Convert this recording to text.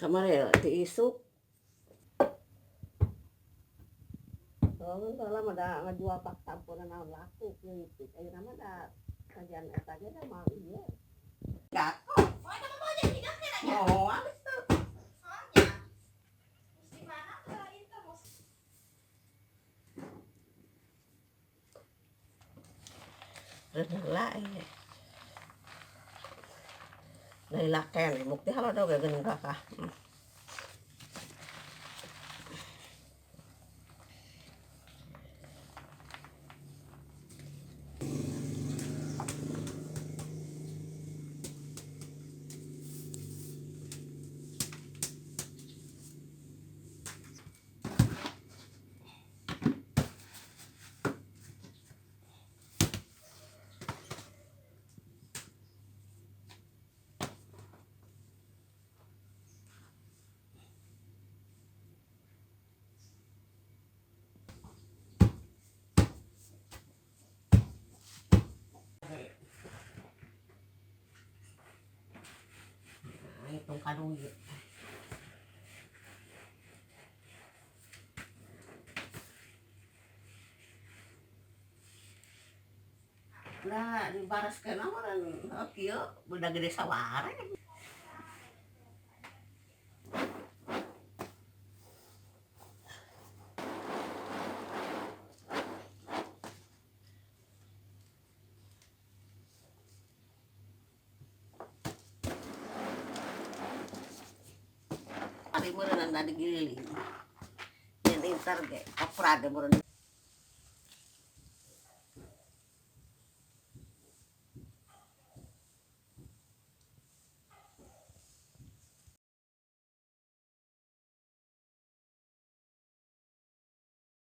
Kemarin diisuk. Soalnya lama dah ngajual pak tampunan naon laku gitu. Ayo nama dah kajian eta aja dah mau iya. Gatot. Oh, itu mau jadi hidupnya aja. Oh, habis tuh. Soalnya di mana tuh itu mus. Renela ini. Nila ken, bukti halo daw gagawin kakak. Itong karuyo. Nah, di baras ka naman, okay, udah gede sawara. Ari mo rin ang nadigiling. Yan, intar, kapra, mo rin.